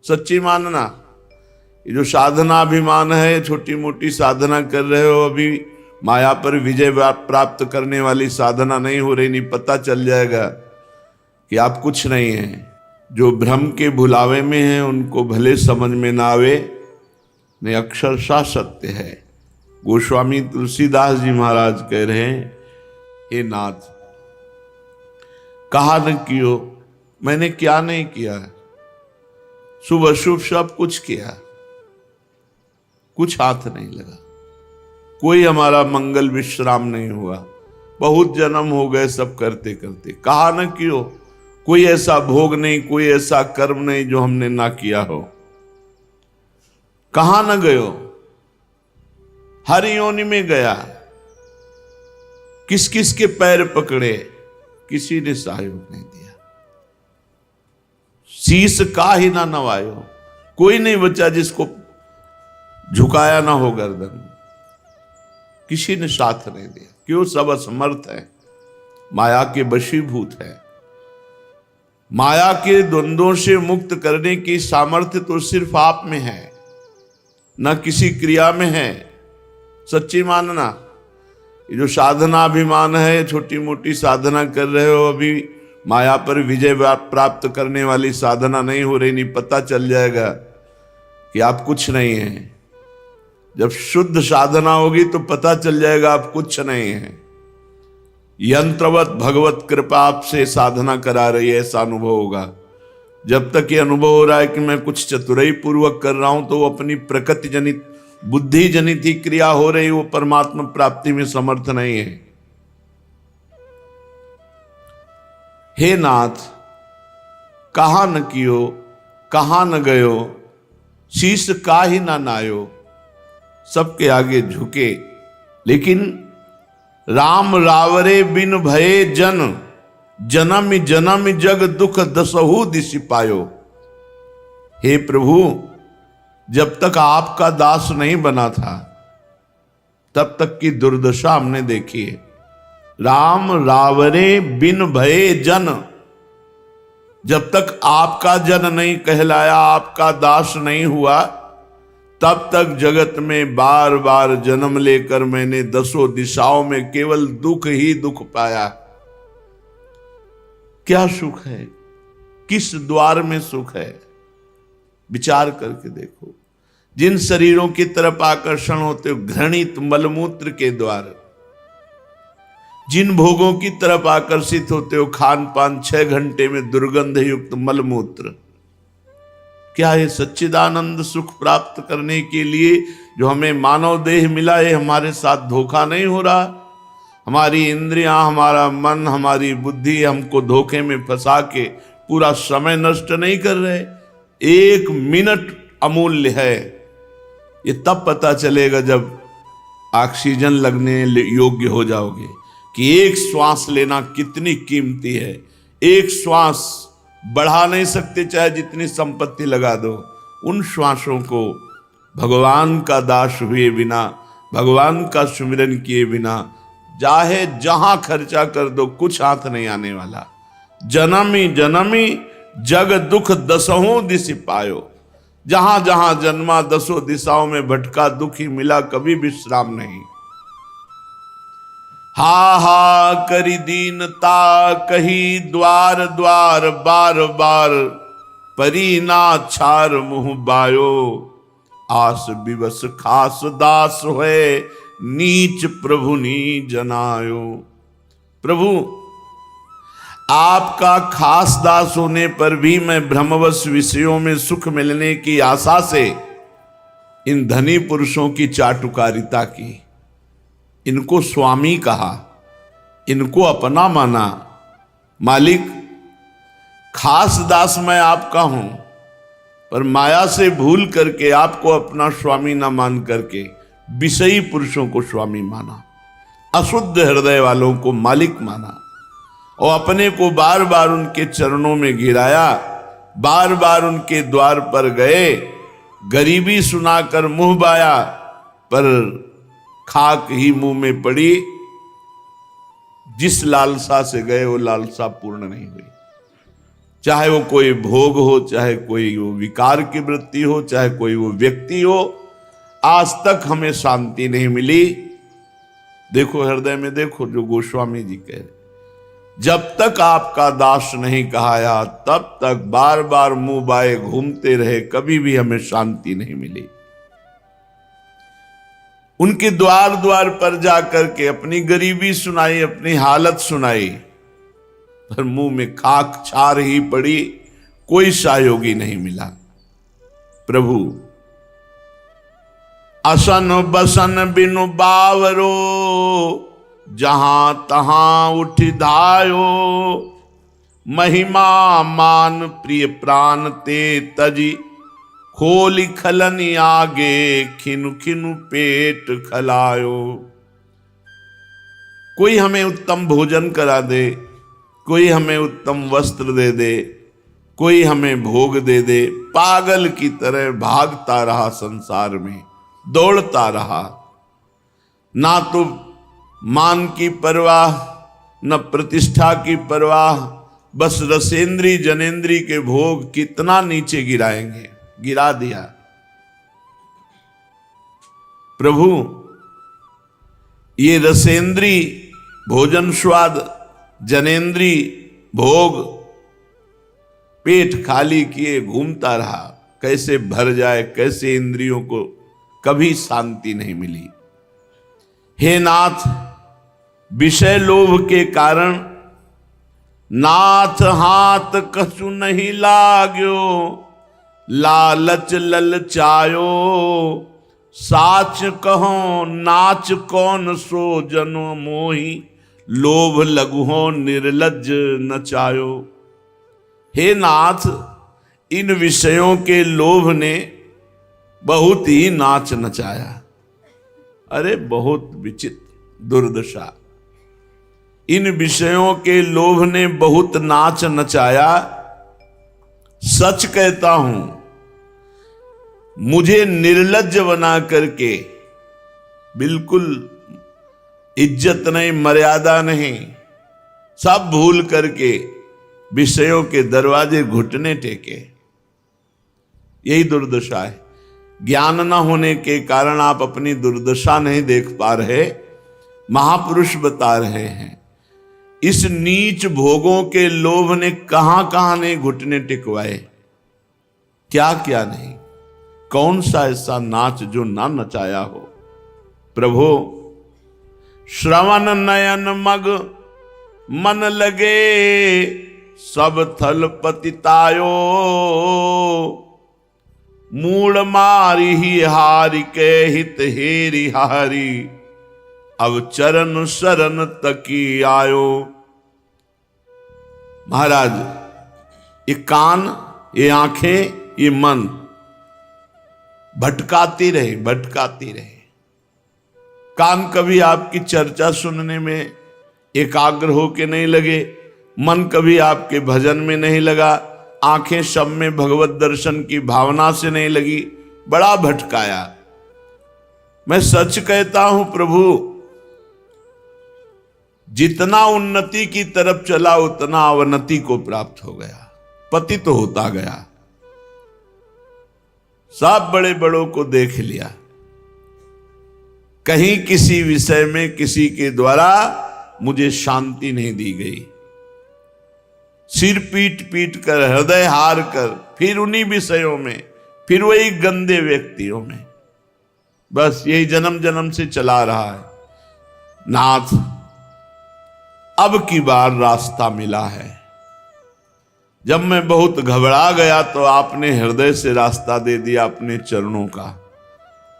सच्ची मानना। ये जो साधनाभिमान है, छोटी मोटी साधना कर रहे हो, अभी माया पर विजय प्राप्त करने वाली साधना नहीं हो रही, नहीं पता चल जाएगा कि आप कुछ नहीं हैं। जो भ्रम के भुलावे में हैं उनको भले समझ में ना आवे, नहीं अक्षरशः सत्य है। गोस्वामी तुलसीदास जी महाराज कह रहे हैं, हे नाथ कहा न कियो, मैंने क्या नहीं किया, शुभ अशुभ सब कुछ किया, कुछ हाथ नहीं लगा, कोई हमारा मंगल विश्राम नहीं हुआ, बहुत जन्म हो गए सब करते करते। कहा न कियो, कोई ऐसा भोग नहीं, कोई ऐसा कर्म नहीं जो हमने ना किया हो। कहां न गयो, हर योनि में गया, किस किस के पैर पकड़े, किसी ने सहयोग नहीं दिया। शीश का ही ना नवायो, कोई नहीं बचा जिसको झुकाया ना हो गर्दन, किसी ने साथ नहीं दिया। क्यों? सब असमर्थ है, माया के वशीभूत है। माया के द्वंद्वों से मुक्त करने की सामर्थ्य तो सिर्फ आप में है, न किसी क्रिया में है। सच्ची मानना। ये जो साधनाभिमान है, छोटी मोटी साधना कर रहे हो, अभी माया पर विजय प्राप्त करने वाली साधना नहीं हो रही, नहीं पता चल जाएगा कि आप कुछ नहीं हैं। जब शुद्ध साधना होगी तो पता चल जाएगा आप कुछ नहीं हैं। यंत्रवत भगवत कृपा आपसे साधना करा रही है, ऐसा अनुभव होगा। जब तक ये अनुभव हो रहा है कि मैं कुछ चतुराई पूर्वक कर रहा हूं, तो वो अपनी प्रकृति जनित, बुद्धि जनित ही क्रिया हो रही, वो परमात्मा प्राप्ति में समर्थ नहीं है। हे नाथ कहा न कियो, कहा न गयो, शीश का ही ना नायो, सबके आगे झुके, लेकिन राम रावरे बिन भये जन, जन्म जन्म जग दुख दसहु दिशि पायो। हे प्रभु, जब तक आपका दास नहीं बना था तब तक की दुर्दशा हमने देखी है। राम रावरे बिन भये जन, जब तक आपका जन नहीं कहलाया, आपका दास नहीं हुआ, तब तक जगत में बार बार जन्म लेकर मैंने दसों दिशाओं में केवल दुख ही दुख पाया। क्या सुख है? किस द्वार में सुख है? विचार करके देखो। जिन शरीरों की तरफ आकर्षण होते हो, घृणित मलमूत्र के द्वार, जिन भोगों की तरफ आकर्षित होते हो, खान पान 6 घंटे में दुर्गंध युक्त मलमूत्र, क्या ये सच्चिदानंद सुख प्राप्त करने के लिए जो हमें मानव देह मिला है, हमारे साथ धोखा नहीं हो रहा? हमारी इंद्रियां, हमारा मन, हमारी बुद्धि हमको धोखे में फंसा के पूरा समय नष्ट नहीं कर रहे? 1 मिनट अमूल्य है। ये तब पता चलेगा जब ऑक्सीजन लगने योग्य हो जाओगे कि एक श्वास लेना कितनी कीमती है। एक श्वास बढ़ा नहीं सकते चाहे जितनी संपत्ति लगा दो। उन श्वासों को भगवान का दास हुए बिना, भगवान का सुमिरन किए बिना, चाहे जहां खर्चा कर दो, कुछ हाथ नहीं आने वाला। जनमी जनमी जग दुख दसहों दिशि पायो, जहां जहां जन्मा 10 दिशाओं में भटका, दुख ही मिला, कभी विश्राम नहीं। हा हा करी दीनता कही द्वार द्वार, बार बार परी ना छार मुँह बायो, आस विवश खास दास होए, नीच प्रभु नी जनायो। प्रभु, आपका खास दास होने पर भी मैं भ्रमवश विषयों में सुख मिलने की आशा से इन धनी पुरुषों की चाटुकारिता की, इनको स्वामी कहा, इनको अपना माना। मालिक, खास दास मैं आपका हूं, पर माया से भूल करके आपको अपना स्वामी ना मान करके विषयी पुरुषों को स्वामी माना, अशुद्ध हृदय वालों को मालिक माना, और अपने को बार बार उनके चरणों में गिराया, बार बार उनके द्वार पर गए, गरीबी सुनाकर मुंह बाया, पर खाक ही मुंह में पड़ी। जिस लालसा से गए वो लालसा पूर्ण नहीं हुई। चाहे वो कोई भोग हो, चाहे कोई वो विकार की वृत्ति हो, चाहे कोई वो व्यक्ति हो, आज तक हमें शांति नहीं मिली। देखो हृदय में देखो जो गोस्वामी जी कह रहे, जब तक आपका दास नहीं कहाया तब तक बार बार मुंह बाए घूमते रहे, कभी भी हमें शांति नहीं मिली। उनके द्वार द्वार पर जाकर के अपनी गरीबी सुनाई, अपनी हालत सुनाई, पर मुंह में खाक छार ही पड़ी, कोई सहयोगी नहीं मिला। प्रभु असन बसन बिनु बावरो, जहां तहां उठ धायो, महिमा मान प्रिय प्राण ते तजी, खोली खलनी आगे खिनु खिनु पेट खलायो। कोई हमें उत्तम भोजन करा दे, कोई हमें उत्तम वस्त्र दे दे, कोई हमें भोग दे दे, पागल की तरह भागता रहा संसार में, दौड़ता रहा। ना तो मान की परवाह, न प्रतिष्ठा की परवाह, बस रसेंद्री जनेंद्री के भोग कितना नीचे गिराएंगे, गिरा दिया। प्रभु ये रसेंद्री भोजन स्वाद, जनेंद्री भोग, पेट खाली किए घूमता रहा, कैसे भर जाए, कैसे इंद्रियों को, कभी शांति नहीं मिली। हे नाथ, विषय लोभ के कारण नाथ हाथ कछु नहीं लाग्यो, लालच ललचायो, साच कहो नाच कौन सो जनो मोही, लोभ लघुहो निर्लज्ज नचायो। हे नाथ, इन विषयों के लोभ ने बहुत ही नाच नचाया। अरे बहुत विचित्र दुर्दशा, इन विषयों के लोभ ने बहुत नाच नचाया। सच कहता हूं, मुझे निर्लज्ज बना करके, बिल्कुल इज्जत नहीं, मर्यादा नहीं, सब भूल करके विषयों के दरवाजे घुटने टेके। यही दुर्दशा है। ज्ञान न होने के कारण आप अपनी दुर्दशा नहीं देख पा रहे। महापुरुष बता रहे हैं, इस नीच भोगों के लोभ ने कहां कहां ने घुटने टिकवाए, क्या क्या नहीं। कौन सा ऐसा नाच जो ना नचाया हो। प्रभु श्रवण नयन मग मन लगे, सब थल पतितायो, मूड़ मारी ही हारि के हित हेरी हारी, अब चरण शरण तकी आयो। महाराज, ये कान, ये आंखें, ये मन भटकाती रहे, भटकाती रहे। कान कभी आपकी चर्चा सुनने में एकाग्र होके नहीं लगे, मन कभी आपके भजन में नहीं लगा, आंखें सब में भगवत दर्शन की भावना से नहीं लगी, बड़ा भटकाया। मैं सच कहता हूं प्रभु, जितना उन्नति की तरफ चला उतना अवनति को प्राप्त हो गया, पतित तो होता गया। सब बड़े बड़ों को देख लिया, कहीं किसी विषय में किसी के द्वारा मुझे शांति नहीं दी गई। सिर पीट पीट कर, हृदय हार कर, फिर उन्हीं विषयों में, फिर वही गंदे व्यक्तियों में, बस यही जन्म जन्म से चला रहा है। नाथ, अब की बार रास्ता मिला है। जब मैं बहुत घबरा गया तो आपने हृदय से रास्ता दे दिया अपने चरणों का।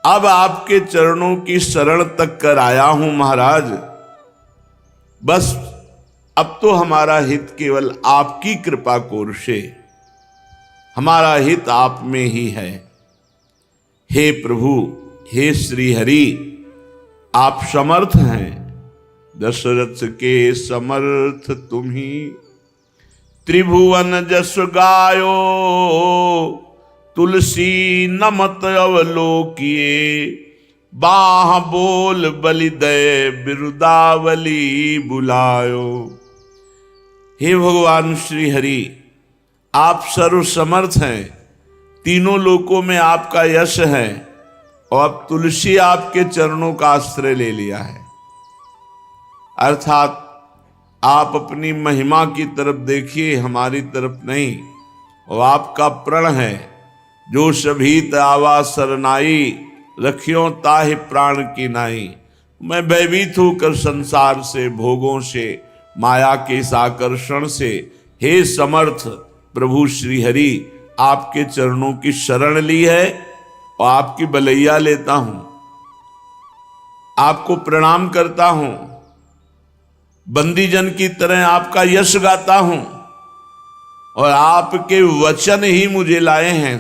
अब आपके चरणों की शरण तक कर आया हूं महाराज। बस अब तो हमारा हित केवल आपकी कृपा कोरशे, हमारा हित आप में ही है। हे प्रभु, हे श्री हरि, आप समर्थ हैं, दशरथ के समर्थ तुम्ही, त्रिभुवन जस गायो, तुलसी नमत अवलोकिए, बाह बोल बलिदय बिरुदावली बुलायो। हे भगवान श्री हरि, आप सर्वसमर्थ हैं, तीनों लोकों में आपका यश है, और अब तुलसी आपके चरणों का आश्रय ले लिया है। अर्थात आप अपनी महिमा की तरफ देखिए, हमारी तरफ नहीं। और आपका प्रण है, जो सभीत आवा सरनाई, रखियो ताहि प्राण की नाई। मैं भयभीत होकर संसार से, भोगों से, माया के इस आकर्षण से, हे समर्थ प्रभु श्री हरि, आपके चरणों की शरण ली है और आपकी बलैया लेता हूं, आपको प्रणाम करता हूं, बंदीजन की तरह आपका यश गाता हूं, और आपके वचन ही मुझे लाए हैं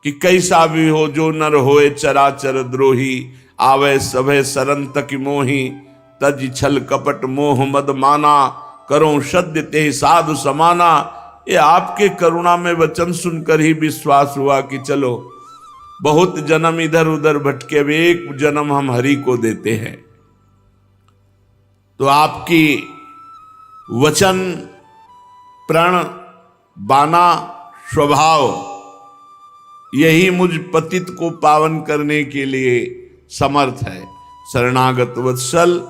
कि कैसा भी हो जो नर होए चराचर द्रोही, आवे सभे सरन तक मोही, तज छल कपट मोह मद माना, करो सद्य ते साधु समाना। ये आपके करुणा में वचन सुनकर ही विश्वास हुआ कि चलो बहुत जन्म इधर उधर भटके, अब एक जन्म हम हरि को देते हैं। तो आपकी वचन, प्रण, बाना, स्वभाव, यही मुझ पतित को पावन करने के लिए समर्थ है। शरणागत वत्सल,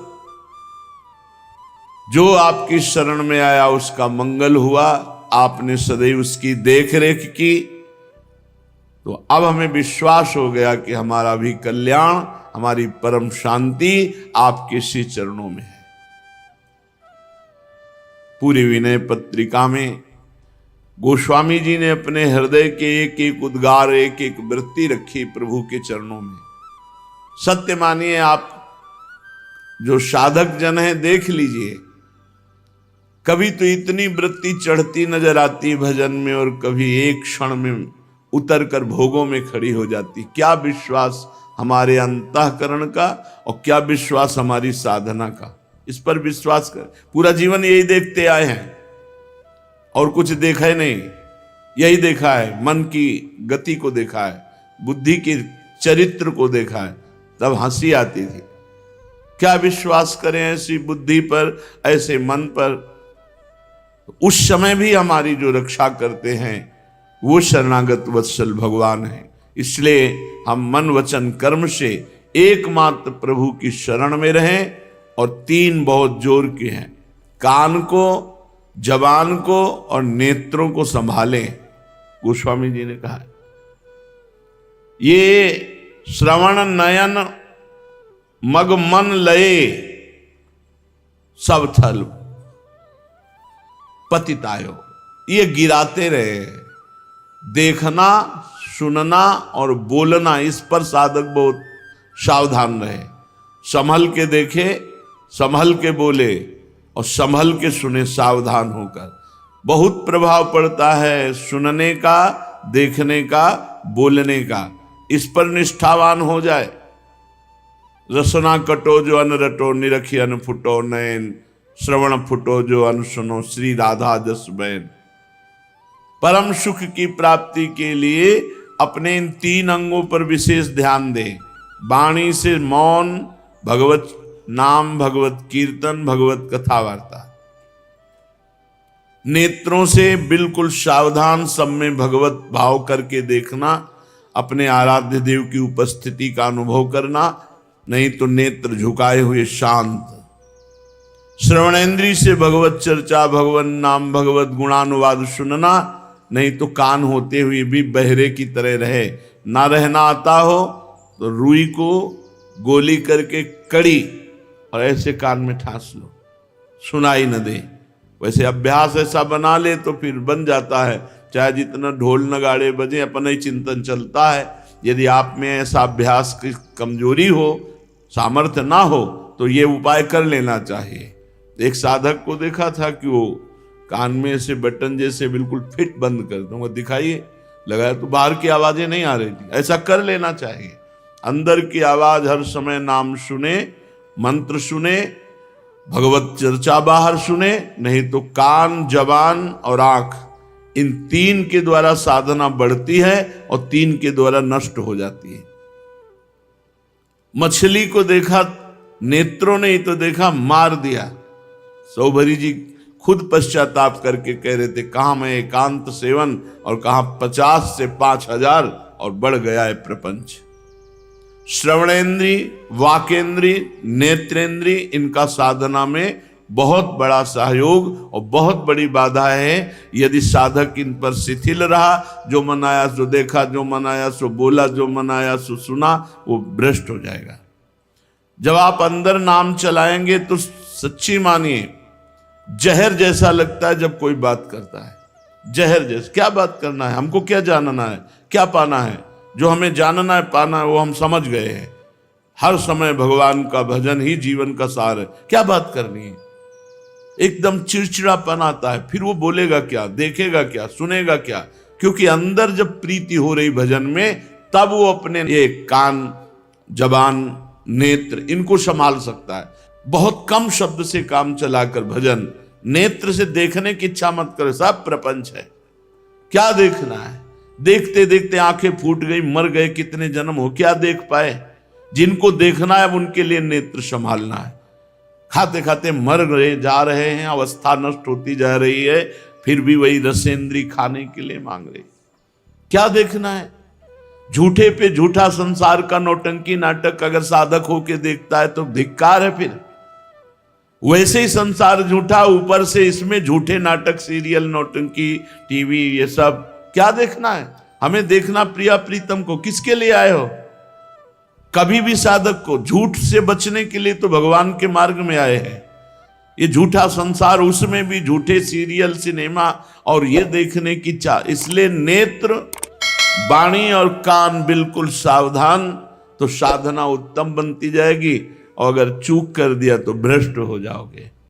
जो आपकी शरण में आया उसका मंगल हुआ, आपने सदैव उसकी देख रेख की। तो अब हमें विश्वास हो गया कि हमारा भी कल्याण, हमारी परम शांति आपके श्री चरणों में है। पूरी विनय पत्रिका में गोस्वामी जी ने अपने हृदय के एक एक उद्गार, एक एक वृत्ति रखी प्रभु के चरणों में। सत्य मानिए, आप जो साधक जन हैं देख लीजिए, कभी तो इतनी वृत्ति चढ़ती नजर आती भजन में, और कभी एक क्षण में उतर कर भोगों में खड़ी हो जाती। क्या विश्वास हमारे अंतःकरण का और क्या विश्वास हमारी साधना का, इस पर विश्वास कर। पूरा जीवन यही देखते आए हैं और कुछ देखा ही नहीं। यही देखा है, मन की गति को देखा है, बुद्धि के चरित्र को देखा है, तब हंसी आती थी। क्या विश्वास करें ऐसी बुद्धि पर, ऐसे मन पर। उस समय भी हमारी जो रक्षा करते हैं वो शरणागत वत्सल भगवान है। इसलिए हम मन वचन कर्म से एकमात्र प्रभु की शरण में रहें, और तीन बहुत जोर के हैं, कान को, जबान को और नेत्रों को संभालें। गोस्वामी जी ने कहा ये श्रवण नयन मग मन लये, सब थल पतितायो। ये गिराते रहे, देखना, सुनना और बोलना, इस पर साधक बहुत सावधान रहे। संभल के देखे, संभल के बोले और संभल के सुने, सावधान होकर। बहुत प्रभाव पड़ता है सुनने का, देखने का, बोलने का। इस पर निष्ठावान हो जाए। रसना कटो जो अन रटो, निरखी अन फुटो नयन, श्रवण फुटो जो अन सुनो, श्री राधा जस बैन। परम सुख की प्राप्ति के लिए अपने इन तीन अंगों पर विशेष ध्यान दें। वाणी से मौन, भगवत नाम, भगवत कीर्तन, भगवत कथा वार्ता। नेत्रों से बिल्कुल सावधान, सब में भगवत भाव करके देखना, अपने आराध्य देव की उपस्थिति का अनुभव करना, नहीं तो नेत्र झुकाए हुए शांत। श्रवणेन्द्रिय से भगवत चर्चा, भगवान नाम, भगवत गुणानुवाद सुनना, नहीं तो कान होते हुए भी बहरे की तरह रहे। ना रहना आता हो तो रुई को गोली करके कड़ी और ऐसे कान में ठास लो, सुनाई न दे। वैसे अभ्यास ऐसा बना ले तो फिर बन जाता है, चाहे जितना ढोल नगाड़े बजे, अपना ही चिंतन चलता है। यदि आप में ऐसा अभ्यास की कमजोरी हो, सामर्थ्य ना हो, तो ये उपाय कर लेना चाहिए। एक साधक को देखा था कि वो कान में से बटन जैसे बिल्कुल फिट बंद कर दूंगा, दिखाइए लगाया तो बाहर की आवाजें नहीं आ रही थी। ऐसा कर लेना चाहिए। अंदर की आवाज हर समय नाम सुने, मंत्र सुने, भगवत चर्चा बाहर सुने, नहीं तो कान, जबान और आंख, इन तीन के द्वारा साधना बढ़ती है और तीन के द्वारा नष्ट हो जाती है। मछली को देखा नेत्रों ने ही तो देखा, मार दिया। सौभरी जी खुद पश्चाताप करके कह रहे थे, कहाँ मैं एकांत सेवन और कहाँ 50 से 5000 और बढ़ गया है प्रपंच। श्रवणेन्द्री, वाकेंद्री, नेत्रेंद्री, इनका साधना में बहुत बड़ा सहयोग और बहुत बड़ी बाधा है। यदि साधक इन पर शिथिल रहा, जो मन आया सो देखा, जो मन आया सो बोला, जो मन आया सो सुना, वो भ्रष्ट हो जाएगा। जब आप अंदर नाम चलाएंगे तो सच्ची मानिए जहर जैसा लगता है जब कोई बात करता है। जहर जैसा, क्या बात करना है, हमको क्या जानना है, क्या पाना है? जो हमें जानना है पाना है वो हम समझ गए हैं। हर समय भगवान का भजन ही जीवन का सार है, क्या बात करनी है? एकदम चिड़चिड़ापन आता है, फिर वो बोलेगा क्या, देखेगा क्या, सुनेगा क्या? क्योंकि अंदर जब प्रीति हो रही भजन में, तब वो अपने ये कान, जबान, नेत्र, इनको संभाल सकता है। बहुत कम शब्द से काम चलाकर भजन, नेत्र से देखने की इच्छा मत करो, सब प्रपंच है। क्या देखना है? देखते देखते आंखें फूट गई, मर गए, कितने जन्म हो, क्या देख पाए? जिनको देखना है उनके लिए नेत्र संभालना है। खाते खाते मर रहे जा रहे हैं, अवस्था नष्ट होती जा रही है, फिर भी वही रसेंद्री खाने के लिए मांग रही। क्या देखना है? झूठे पे झूठा संसार का नौटंकी नाटक अगर साधक होके देखता है तो धिक्कार है। फिर वैसे ही संसार झूठा, ऊपर से इसमें झूठे नाटक, सीरियल, नौटंकी, टीवी, ये सब क्या देखना है? हमें देखना प्रिया प्रीतम को। किसके लिए आए हो? कभी भी साधक को झूठ से बचने के लिए तो भगवान के मार्ग में आए हैं। ये झूठा संसार, उसमें भी झूठे सीरियल, सिनेमा और ये देखने की चाह। इसलिए नेत्र, वाणी और कान बिल्कुल सावधान, तो साधना उत्तम बनती जाएगी। और अगर चूक कर दिया तो भ्रष्ट हो जाओगे।